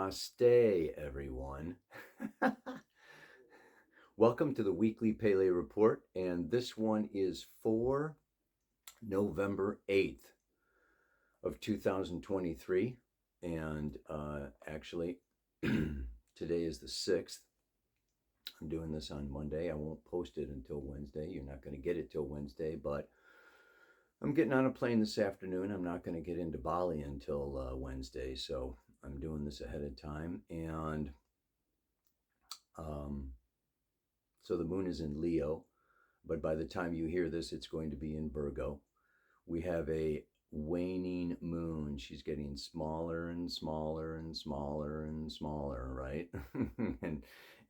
Namaste, everyone. Welcome to the weekly Pele Report, and this one is for November 8th of 2023. And actually, today is the 6th. I'm doing this on Monday. I won't post it until Wednesday. You're not going to get it till Wednesday, but I'm getting on a plane this afternoon. I'm not going to get into Bali until Wednesday, so I'm doing this ahead of time. And so the moon is in Leo, but by the time you hear this, it's going to be in Virgo. We have a waning moon. She's getting smaller and smaller and smaller and smaller, right?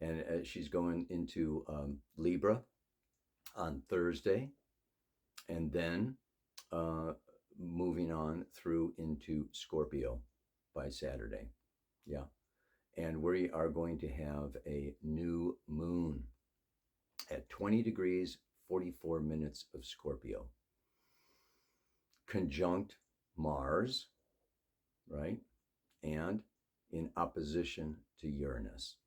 and she's going into Libra on Thursday, and then moving on through into Scorpio by Saturday. Yeah. And we are going to have a new moon at 20 degrees, 44 minutes of Scorpio. Conjunct Mars, right? And in opposition to Uranus.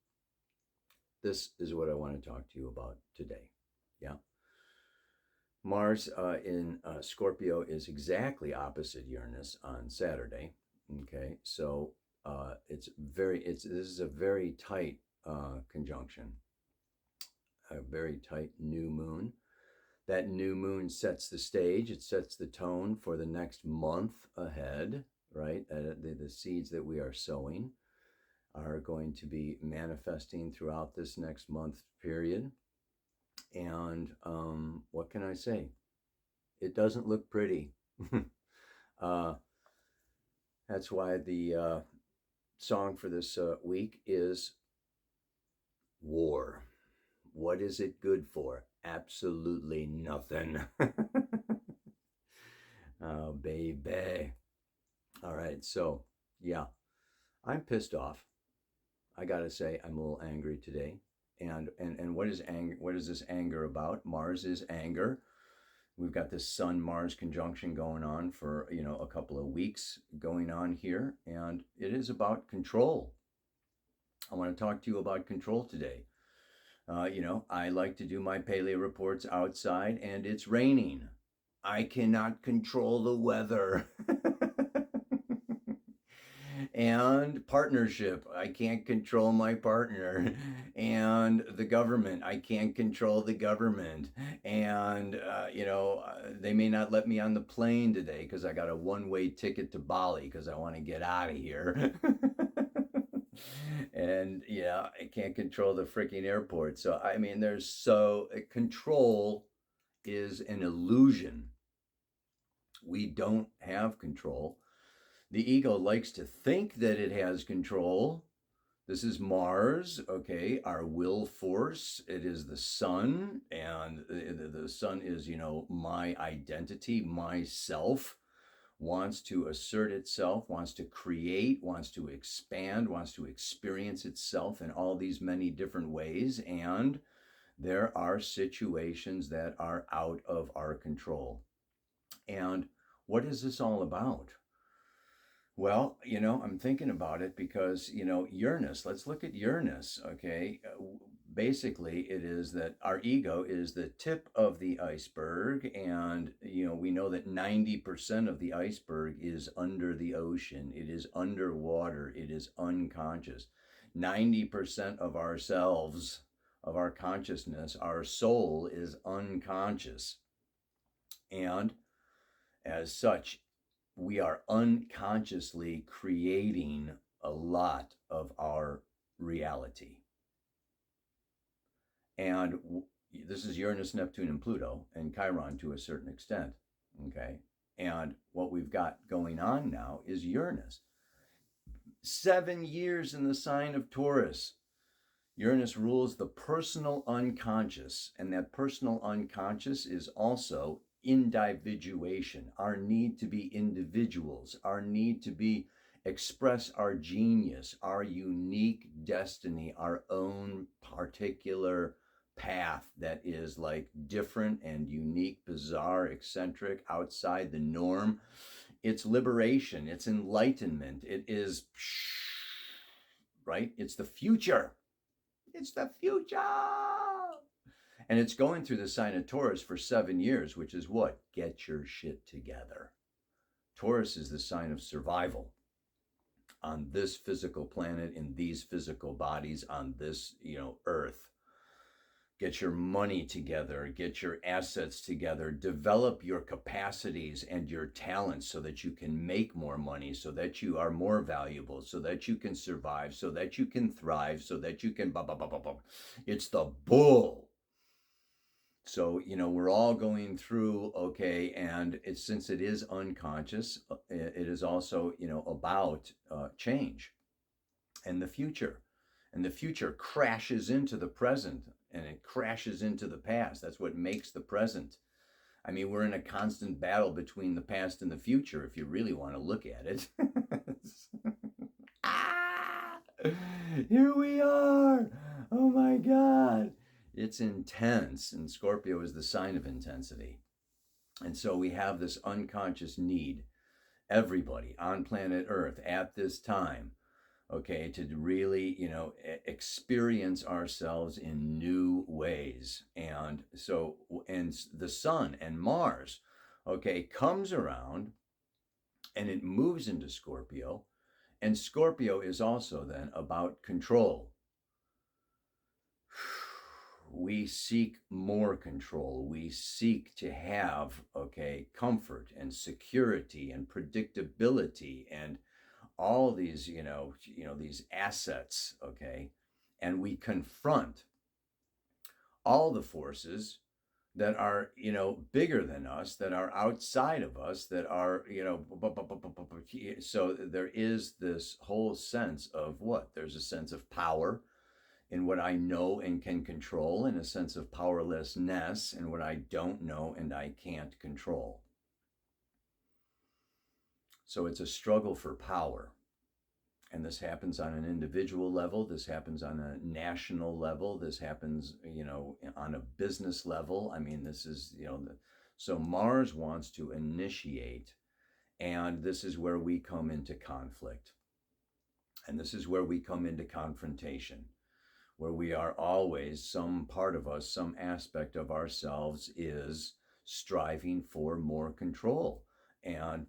This is what I want to talk to you about today. Yeah. Mars in Scorpio is exactly opposite Uranus on Saturday. Okay, so this is a very tight conjunction, a very tight new moon. That new moon sets the stage. It sets the tone for the next month ahead, right? The seeds that we are sowing are going to be manifesting throughout this next month period. And what can I say? It doesn't look pretty. That's why the song for this week is War. What is it good for? Absolutely nothing. Oh, baby. All right, so yeah, I'm pissed off. I gotta say, I'm a little angry today. And what is anger? What is this anger about? Mars is anger. We've got this Sun-Mars conjunction going on for, a couple of weeks going on here, and it is about control. I want to talk to you about control today. I like to do my paleo reports outside, and it's raining. I cannot control the weather. And partnership, I can't control my partner. And the government, I can't control the government. And they may not let me on the plane today because I got a one-way ticket to Bali because I want to get out of here. And yeah, I can't control the freaking airport. So I mean, control is an illusion. We don't have control. The ego likes to think that it has control. This is Mars, okay, our will force. It is the sun, and the sun is, my identity, myself, wants to assert itself, wants to create, wants to expand, wants to experience itself in all these many different ways. And there are situations that are out of our control. And what is this all about? Well, I'm thinking about it because, Uranus, let's look at Uranus, okay? Basically, it is that our ego is the tip of the iceberg. And, we know that 90% of the iceberg is under the ocean. It is underwater. It is unconscious. 90% of ourselves, of our consciousness, our soul is unconscious. And as such, we are unconsciously creating a lot of our reality. And this is Uranus, Neptune, and Pluto, and Chiron to a certain extent, okay? And what we've got going on now is Uranus. 7 years in the sign of Taurus. Uranus rules the personal unconscious, and that personal unconscious is also individuation, our need to be individuals, our need to express our genius, our unique destiny, our own particular path that is like different and unique, bizarre, eccentric, outside the norm. It's liberation, it's enlightenment, it is right? It's the future. It's the future. And it's going through the sign of Taurus for 7 years, which is what? Get your shit together. Taurus is the sign of survival on this physical planet, in these physical bodies, on this, earth. Get your money together, get your assets together, develop your capacities and your talents so that you can make more money, so that you are more valuable, so that you can survive, so that you can thrive, so that you can blah, blah, blah, blah, blah. It's the bull. So, we're all going through, okay, and since it is unconscious, it is also, about change and the future. And the future crashes into the present and it crashes into the past. That's what makes the present. I mean, we're in a constant battle between the past and the future, if you really want to look at it. Ah, here we are. Oh my God. It's intense, and Scorpio is the sign of intensity. And so we have this unconscious need, everybody on planet Earth at this time, okay, to really, experience ourselves in new ways. And so, and the sun and Mars, okay, comes around and it moves into Scorpio. And Scorpio is also then about control. We seek more control. We seek to have, okay, comfort and security and predictability and all these, these assets, okay? And we confront all the forces that are, bigger than us, that are outside of us, that are, so there is this whole sense of what? There's a sense of power in what I know and can control, and a sense of powerlessness in what I don't know and I can't control. So it's a struggle for power. And this happens on an individual level. This happens on a national level. This happens, on a business level. I mean, this is, so Mars wants to initiate, and this is where we come into conflict. And this is where we come into confrontation, where we are always, some part of us, some aspect of ourselves is striving for more control. And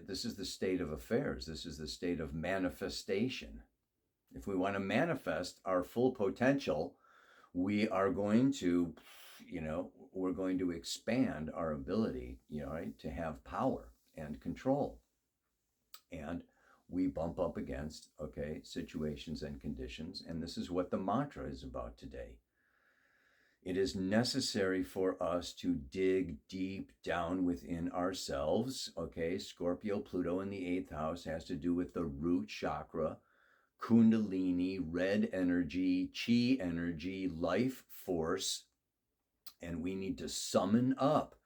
this is the state of affairs. This is the state of manifestation. If we want to manifest our full potential, we are going to, we're going to expand our ability, right, to have power and control. And we bump up against, okay, situations and conditions. And this is what the mantra is about today. It is necessary for us to dig deep down within ourselves. Okay, Scorpio, Pluto in the 8th house has to do with the root chakra, Kundalini, red energy, chi energy, life force. And we need to summon up.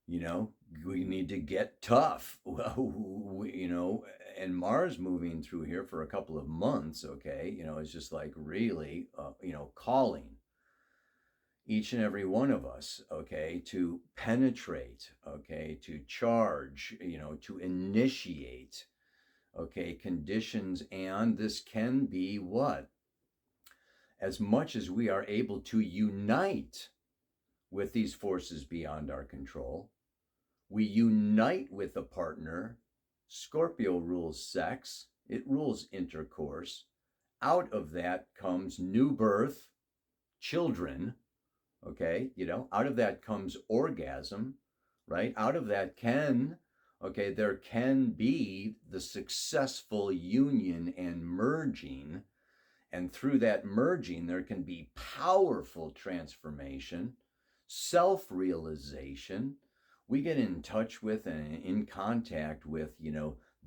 We need to get tough. And Mars moving through here for a couple of months, okay, is just like really, calling each and every one of us, okay, to penetrate, okay, to charge, to initiate, okay, conditions. And this can be what? As much as we are able to unite with these forces beyond our control, we unite with a partner. Scorpio rules sex, it rules intercourse. Out of that comes new birth, children, okay, out of that comes orgasm, right? Out of that there can be the successful union and merging. And through that merging, there can be powerful transformation, self-realization. We get in touch with and in contact with,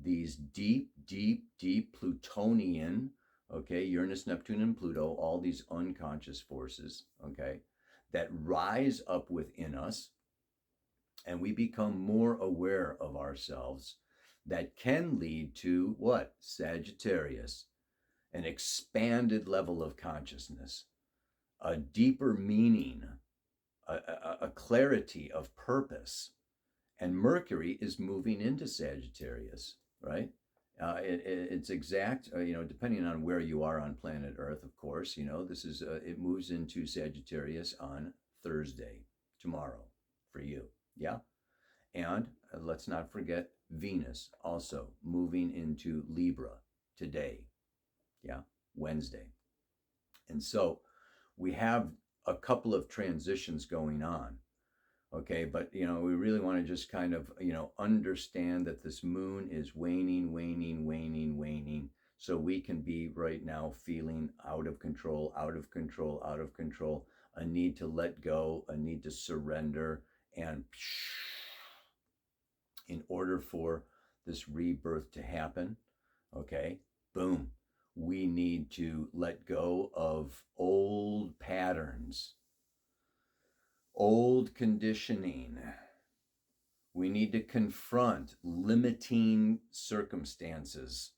these deep, deep, deep Plutonian, okay, Uranus, Neptune, and Pluto, all these unconscious forces, okay, that rise up within us, and we become more aware of ourselves. That can lead to what? Sagittarius, an expanded level of consciousness, a deeper meaning, a clarity of purpose. And Mercury is moving into Sagittarius, right? It's exact, depending on where you are on planet Earth, of course. This is, it moves into Sagittarius on Thursday, tomorrow, for you. Yeah. And let's not forget Venus also moving into Libra today. Yeah. Wednesday. And so we have a couple of transitions going on. Okay, but we really want to just kind of understand that this moon is waning, waning, waning, waning, so we can be right now feeling out of control, out of control, out of control, a need to let go, a need to surrender, and in order for this rebirth to happen, okay, boom, we need to let go of old patterns, old conditioning. We need to confront limiting circumstances,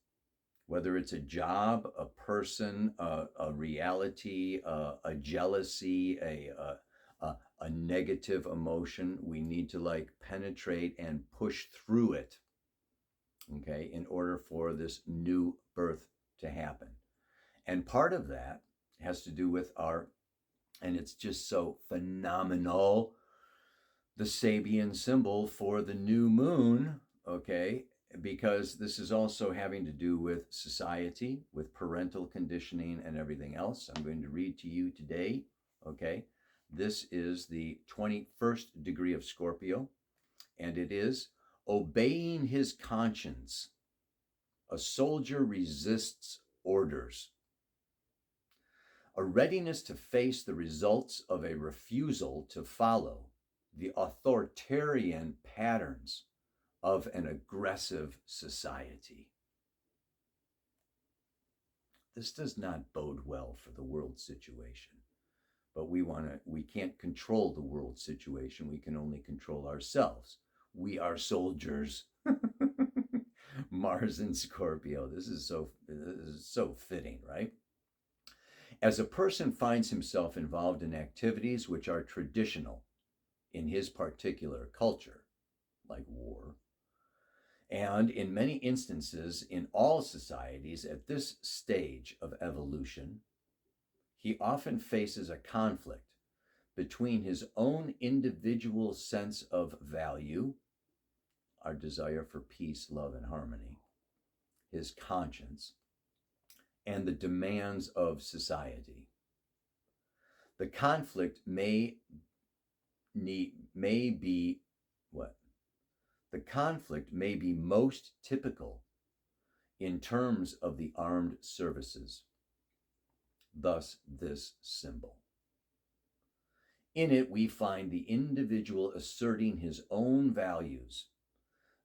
whether it's a job, a person, a reality, a jealousy, a negative emotion. We need to like penetrate and push through it, okay, in order for this new birth to happen. And part of that has to do with and it's just so phenomenal, the Sabian symbol for the new moon, okay, because this is also having to do with society, with parental conditioning and everything else. I'm going to read to you today, okay? This is the 21st degree of Scorpio, and it is obeying his conscience. A soldier resists orders. A readiness to face the results of a refusal to follow the authoritarian patterns of an aggressive society. This does not bode well for the world situation, but we can't control the world situation. We can only control ourselves. We are soldiers. Mars in Scorpio. This is so fitting, right? As a person finds himself involved in activities which are traditional in his particular culture, like war, and in many instances in all societies at this stage of evolution, he often faces a conflict between his own individual sense of value, our desire for peace, love, and harmony, his conscience, and the demands of society. The conflict may be what? The conflict may be most typical in terms of the armed services, thus this symbol. In it, we find the individual asserting his own values,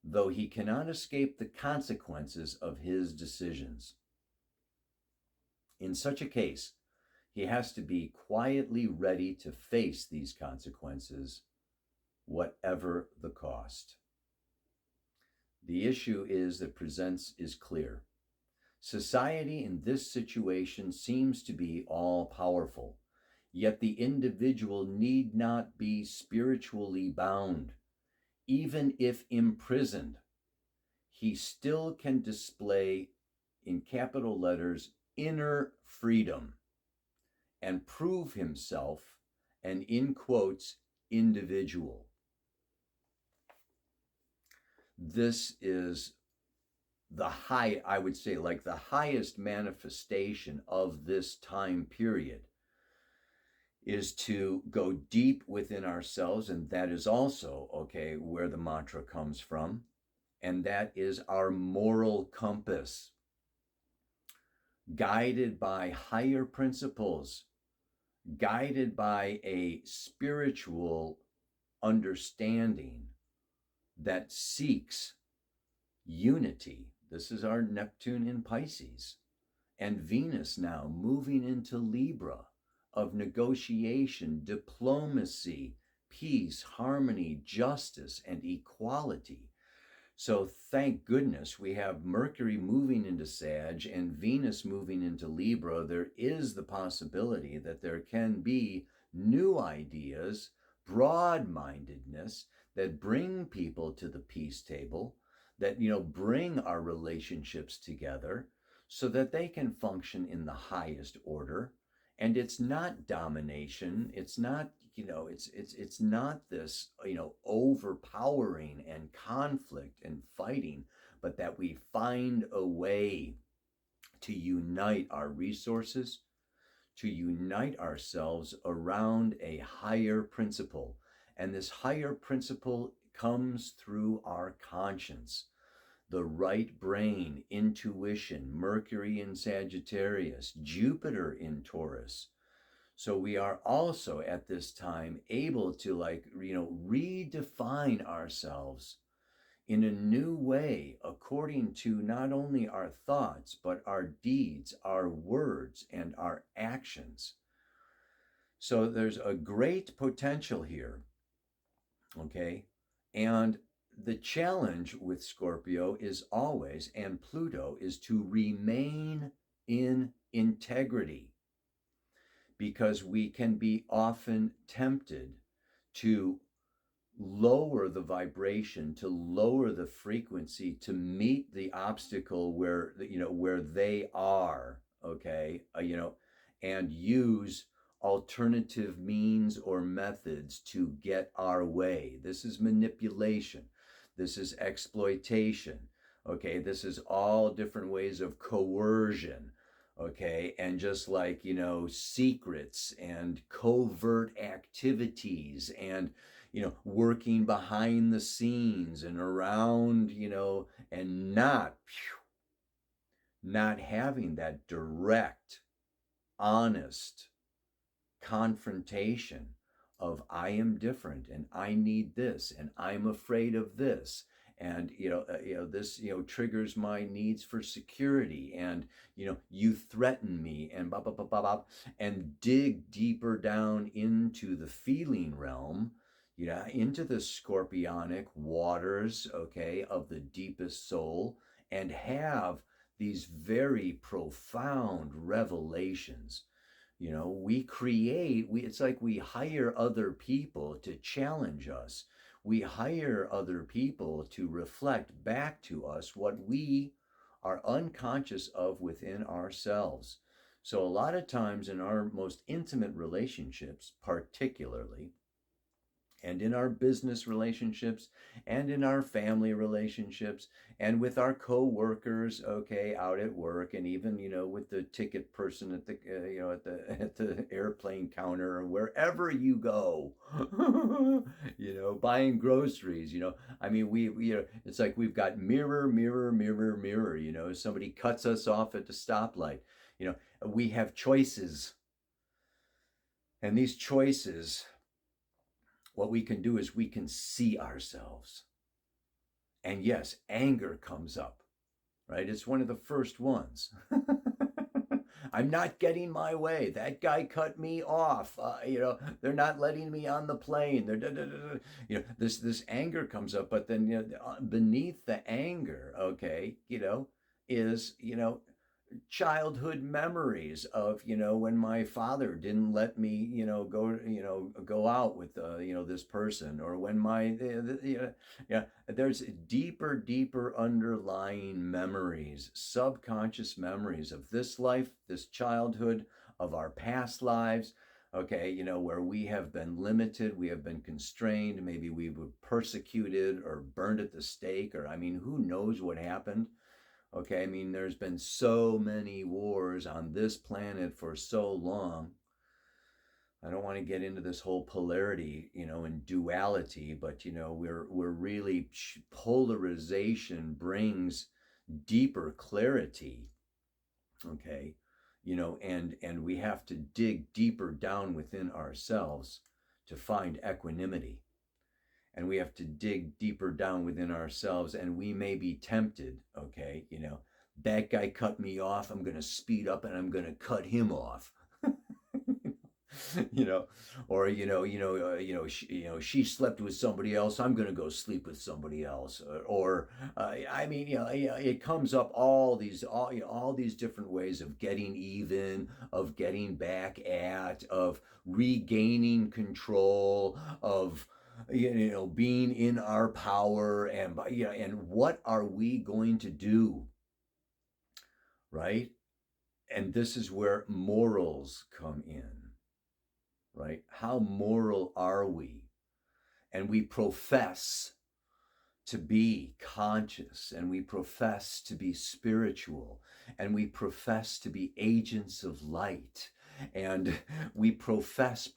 though he cannot escape the consequences of his decisions. In such a case, he has to be quietly ready to face these consequences, whatever the cost. The issue that presents is clear. Society in this situation seems to be all powerful, yet the individual need not be spiritually bound. Even if imprisoned, he still can display, in capital letters, inner freedom and prove himself an, in quotes, individual. This is I would say, like the highest manifestation of this time period is to go deep within ourselves. And that is also, okay, where the mantra comes from. And that is our moral compass, guided by higher principles, guided by a spiritual understanding that seeks unity. This is our Neptune in Pisces, and Venus now moving into Libra, of negotiation, diplomacy, peace, harmony, justice, and equality. So thank goodness we have Mercury moving into Sag and Venus moving into Libra. There is the possibility that there can be new ideas, broad-mindedness that bring people to the peace table, that, bring our relationships together so that they can function in the highest order. And it's not domination. It's not, it's not this, overpowering and conflict and fighting, but that we find a way to unite our resources, to unite ourselves around a higher principle. And this higher principle comes through our conscience, the right brain, intuition, Mercury in Sagittarius, Jupiter in Taurus. So we are also at this time able to, like, redefine ourselves in a new way according to not only our thoughts, but our deeds, our words, and our actions. So there's a great potential here, okay? And the challenge with Scorpio is always, and Pluto, is to remain in integrity, because we can be often tempted to lower the vibration, to lower the frequency, to meet the obstacle where they are, okay, and use alternative means or methods to get our way. This is manipulation. This is exploitation. Okay, this is all different ways of coercion. Okay, and just like, secrets and covert activities, and working behind the scenes and around, and not having that direct, honest confrontation of, I am different and I need this and I'm afraid of this, and this triggers my needs for security, and you threaten me, and blah blah blah blah blah, and dig deeper down into the feeling realm, into the scorpionic waters, okay, of the deepest soul, and have these very profound revelations. It's like we hire other people to challenge us. We hire other people to reflect back to us what we are unconscious of within ourselves. So a lot of times in our most intimate relationships, particularly, and in our business relationships, and in our family relationships, and with our co-workers, okay, out at work, and even with the ticket person at the at the airplane counter, or wherever you go, buying groceries. I mean, we it's like we've got mirror, mirror, mirror, mirror. Somebody cuts us off at the stoplight. We have choices, and these choices, what we can do is we can see ourselves. And yes, anger comes up, right? It's one of the first ones. I'm not getting my way. That guy cut me off. They're not letting me on the plane. This anger comes up, but then beneath the anger, okay, is childhood memories of when my father didn't let me go out with this person, or when my there's deeper underlying memories, subconscious memories of this life, this childhood, of our past lives, okay, where we have been limited, we have been constrained, maybe we were persecuted or burned at the stake, or I mean, who knows what happened. Okay, I mean, there's been so many wars on this planet for so long. I don't want to get into this whole polarity, and duality, but we're really, polarization brings deeper clarity. Okay, and we have to dig deeper down within ourselves to find equanimity. And we have to dig deeper down within ourselves, and we may be tempted, okay, that guy cut me off, I'm going to speed up and I'm going to cut him off. Or she slept with somebody else, I'm going to go sleep with somebody else. Or I mean, it comes up all these different ways of getting even, of getting back at, of regaining control, of being in our power, and and what are we going to do, right? And this is where morals come in, right? How moral are we? And we profess to be conscious, and we profess to be spiritual, and we profess to be agents of light, and we profess.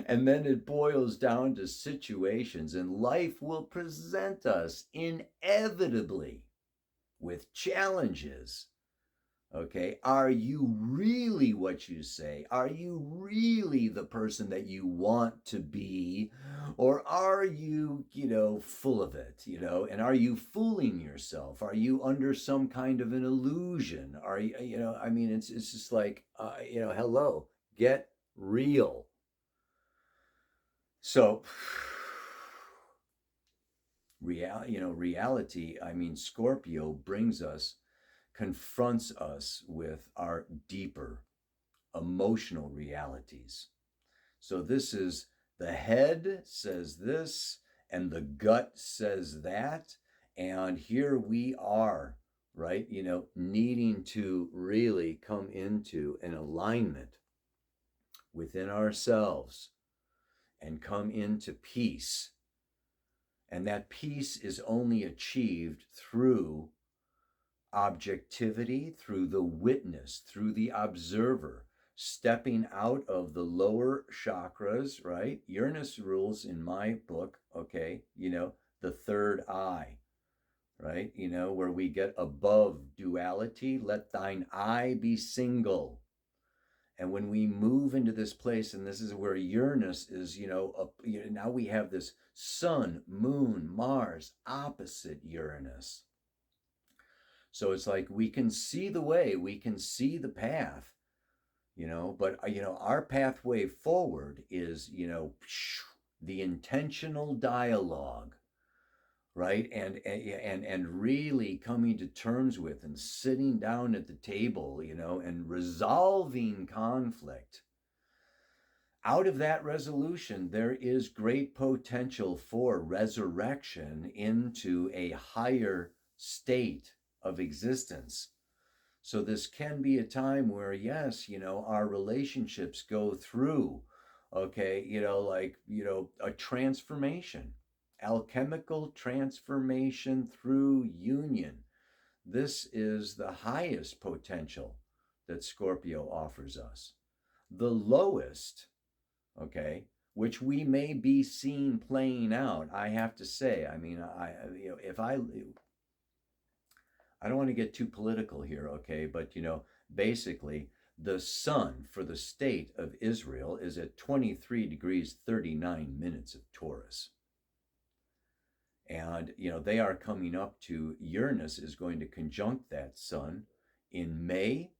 And then it boils down to situations, and life will present us inevitably with challenges. Okay, are you really what you say? Are you really the person that you want to be? Or are you, full of it, and are you fooling yourself? Are you under some kind of an illusion? Are you, I mean, it's just like, hello, get real. So, reality, I mean, Scorpio confronts us with our deeper emotional realities. So this is the head says this, and the gut says that. And here we are, right? Needing to really come into an alignment within ourselves and come into peace. And that peace is only achieved through objectivity, through the witness, through the observer, stepping out of the lower chakras, right? Uranus rules in my book, okay, the third eye, right? Where we get above duality, let thine eye be single. And when we move into this place, and this is where Uranus is, now we have this Sun, Moon, Mars opposite Uranus. So it's like we can see the way, we can see the path, but our pathway forward is, the intentional dialogue, right? And really coming to terms with and sitting down at the table, and resolving conflict. Out of that resolution, there is great potential for resurrection into a higher state of existence. So this can be a time where, yes, our relationships go through, okay, a transformation, alchemical transformation through union. This is the highest potential that Scorpio offers us. The lowest, okay, which we may be seen playing out, I have to say, I mean, if I don't want to get too political here, okay, but basically the sun for the state of Israel is at 23 degrees 39 minutes of Taurus. And they are coming up to, Uranus is going to conjunct that sun in May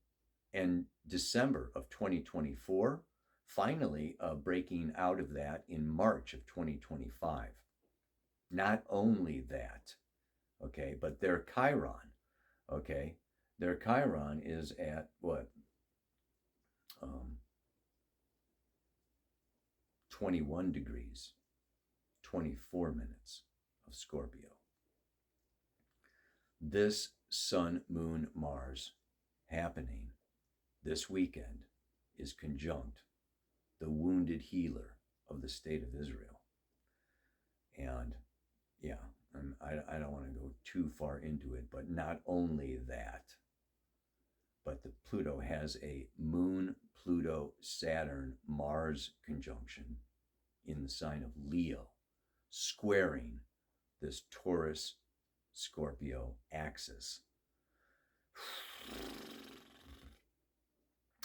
and December of 2024, finally breaking out of that in March of 2025. Not only that, okay, but their Chiron, okay, their Chiron is at what? 21 degrees, 24 minutes of Scorpio. This Sun, Moon, Mars happening this weekend is conjunct the wounded healer of the state of Israel. And yeah, I don't want to go too far into it, but not only that, but the Pluto has a Moon, Pluto, Saturn, Mars conjunction in the sign of Leo, squaring this Taurus Scorpio axis.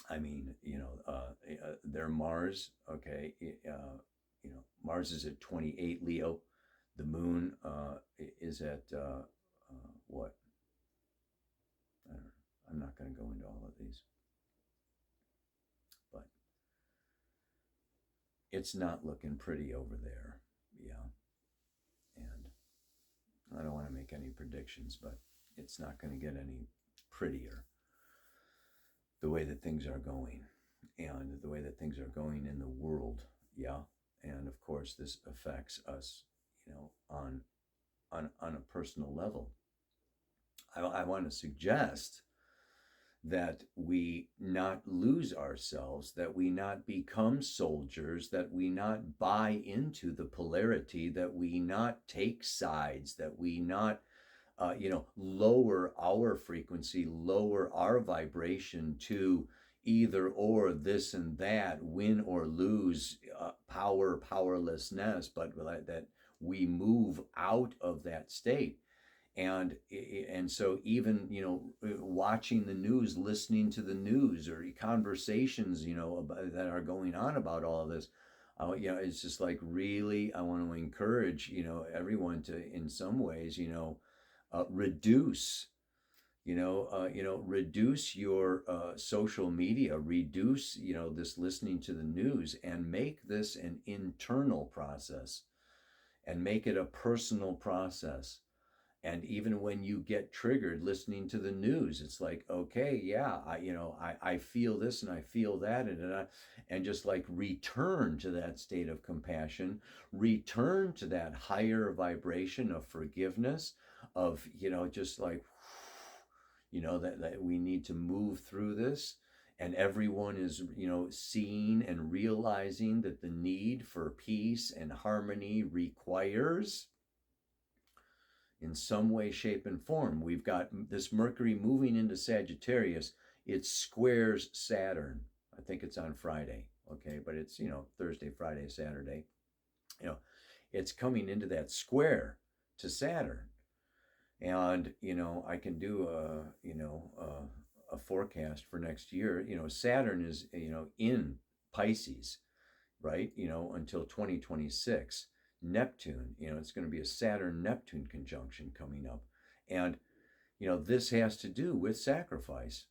I mean, their Mars, okay, Mars is at 28 Leo. The moon is at what? I don't know. I'm not going to go into all of these. But it's not looking pretty over there. Yeah. And I don't want to make any predictions, but it's not going to get any prettier the way that things are going. and the way that things are going in the world. Yeah. And of course, this affects us, on a personal level. I want to suggest that we not lose ourselves, that we not become soldiers, that we not buy into the polarity, that we not take sides, that we not, lower our frequency, lower our vibration to either or, this and that, win or lose, power, powerlessness, but that we move out of that state. And so even watching the news, listening to the news, or conversations that are going on about all of this, it's just like, really, I want to encourage everyone to, in some ways, reduce reduce your social media, reduce this listening to the news, and make this an internal process, and make it a personal process. And even when you get triggered listening to the news, it's like, okay, yeah, I feel this and I feel that, and just like return to that state of compassion, return to that higher vibration of forgiveness, of just like, that we need to move through this. And everyone is seeing and realizing that the need for peace and harmony requires, in some way, shape, and form. We've got this Mercury moving into Sagittarius. It squares Saturn. I think it's on Friday, okay? But it's, Thursday, Friday, Saturday. It's coming into that square to Saturn. And, I can do a forecast for next year. Saturn is, in Pisces, right? Until 2026. Neptune, it's going to be a Saturn Neptune conjunction coming up. And, this has to do with sacrifice.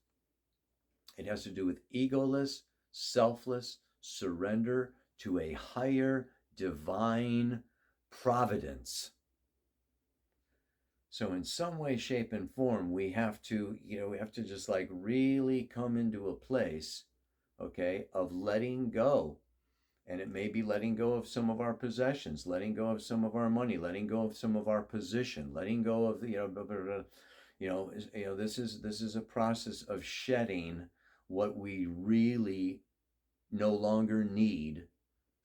It has to do with egoless, selfless surrender to a higher divine providence. So in some way, shape, and form, we have to just like really come into a place, okay, of letting go. And it may be letting go of some of our possessions, letting go of some of our money, letting go of some of our position, letting go of this is a process of shedding what we really no longer need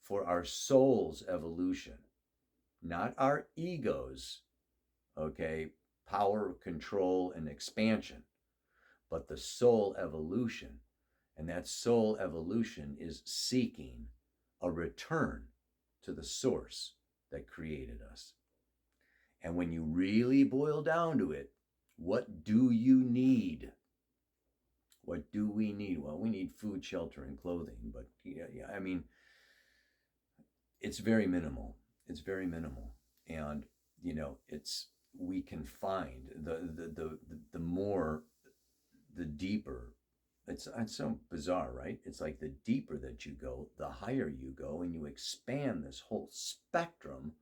for our soul's evolution, not our ego's, okay, power, control, and expansion, but the soul evolution. And that soul evolution is seeking a return to the source that created us. And when you really boil down to it, what do you need? What do we need? Well, we need food, shelter, and clothing. But I mean, it's very minimal. It's very minimal. And, we can find the more, the deeper. It's so bizarre, right? It's like the deeper that you go, the higher you go, and you expand this whole spectrum,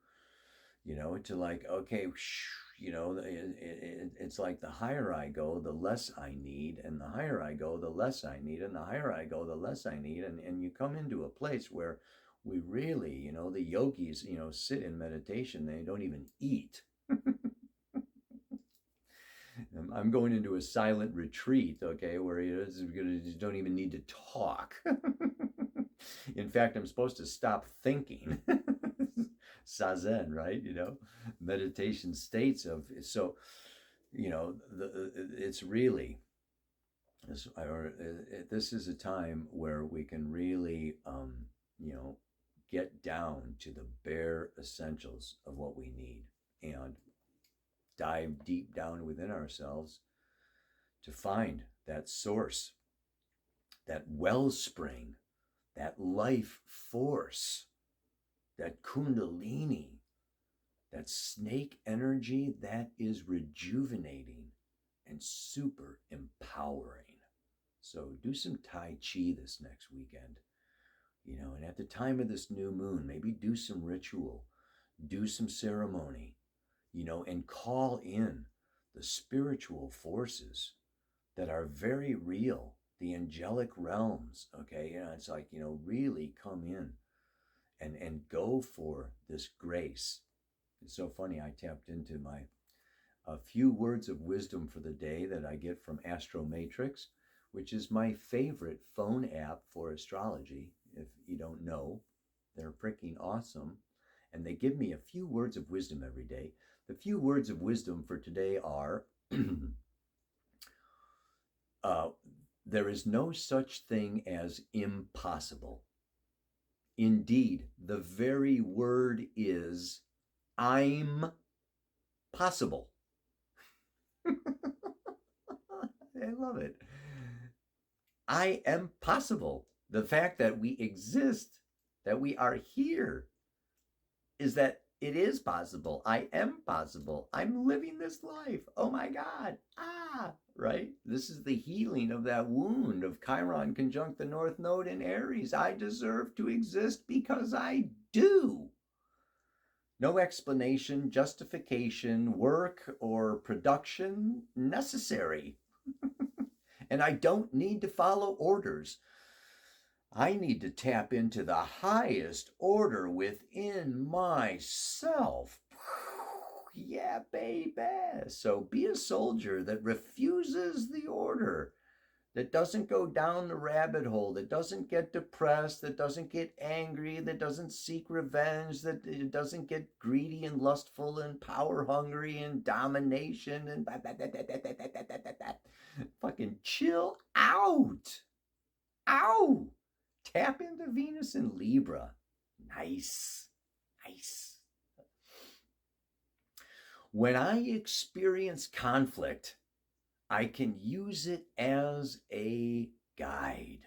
to like, okay, it's like the higher I go, the less I need, and the higher I go, the less I need, and the higher I go, the less I need, and you come into a place where we really, the yogis, sit in meditation, they don't even eat. I'm going into a silent retreat, okay, where you don't even need to talk. In fact, I'm supposed to stop thinking. Sazen, right? Meditation states of, so, it's really, this is a time where we can really, get down to the bare essentials of what we need, and dive deep down within ourselves to find that source, that wellspring, that life force, that kundalini, that snake energy that is rejuvenating and super empowering. So do some Tai Chi this next weekend, and at the time of this new moon, maybe do some ritual, do some ceremony, and call in the spiritual forces that are very real, the angelic realms. Okay, it's like, really come in and go for this grace. It's so funny. I tapped into my a few words of wisdom for the day that I get from Astromatrix, which is my favorite phone app for astrology. If you don't know, they're freaking awesome. And they give me a few words of wisdom every day. The few words of wisdom for today are there is no such thing as impossible. Indeed, the very word is I'm possible. I love it. I am possible. The fact that we exist, that we are here, is that it is possible. I am possible. I'm living this life. Oh my God. Right? This is the healing of that wound of Chiron conjunct the North Node in Aries. I deserve to exist because I do. No explanation, justification, work, or production necessary. And I don't need to follow orders. I need to tap into the highest order within myself. Yeah, baby. So be a soldier that refuses the order, that doesn't go down the rabbit hole, that doesn't get depressed, that doesn't get angry, that doesn't seek revenge, that doesn't get greedy and lustful and power hungry and domination and fucking chill out. Ow! Tap into Venus and Libra. Nice. Nice. When I experience conflict, I can use it as a guide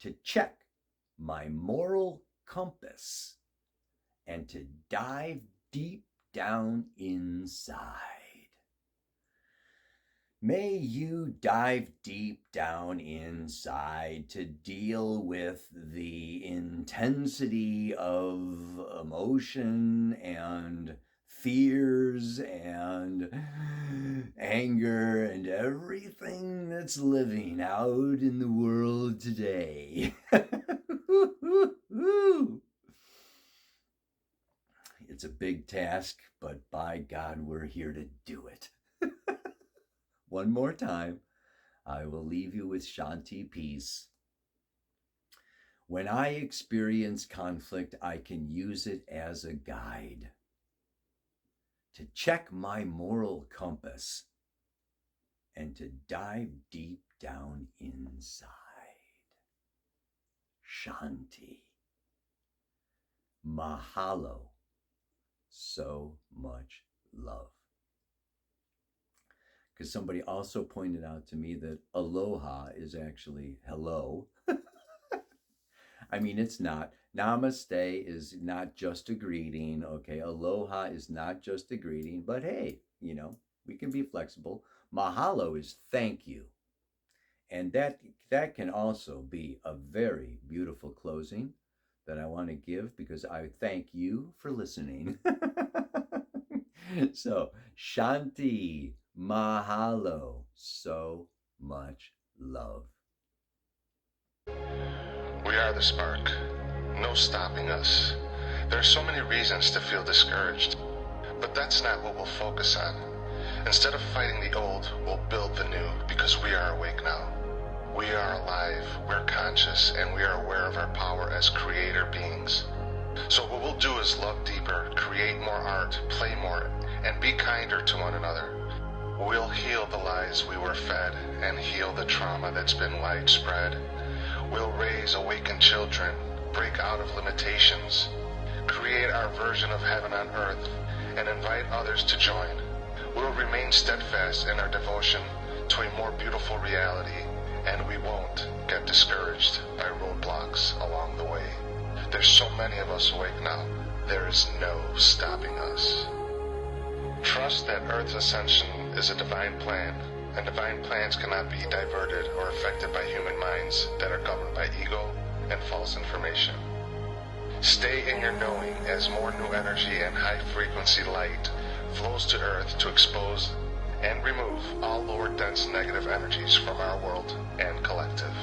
to check my moral compass and to dive deep down inside. May you dive deep down inside to deal with the intensity of emotion and fears and anger and everything that's living out in the world today. It's a big task, but by God, we're here to do it. One more time, I will leave you with Shanti peace. When I experience conflict, I can use it as a guide to check my moral compass and to dive deep down inside. Shanti. Mahalo. So much love. Because somebody also pointed out to me that aloha is actually hello. I mean, it's not. Namaste is not just a greeting, okay? Aloha is not just a greeting, but hey, we can be flexible. Mahalo is thank you. And that can also be a very beautiful closing that I want to give because I thank you for listening. So, Shanti. Mahalo. So much love. We are the spark. No stopping us. There are so many reasons to feel discouraged, but that's not what we'll focus on. Instead of fighting the old, we'll build the new because we are awake now. We are alive, we're conscious, and we are aware of our power as creator beings. So what we'll do is love deeper, create more art, play more, and be kinder to one another. We'll heal the lies we were fed and heal the trauma that's been widespread. We'll raise awakened children, break out of limitations, create our version of heaven on earth, and invite others to join. We'll remain steadfast in our devotion to a more beautiful reality, and we won't get discouraged by roadblocks along the way. There's so many of us awake now. There is no stopping us. Trust that Earth's ascension is a divine plan, and divine plans cannot be diverted or affected by human minds that are governed by ego and false information. Stay in your knowing as more new energy and high-frequency light flows to Earth to expose and remove all lower dense negative energies from our world and collective.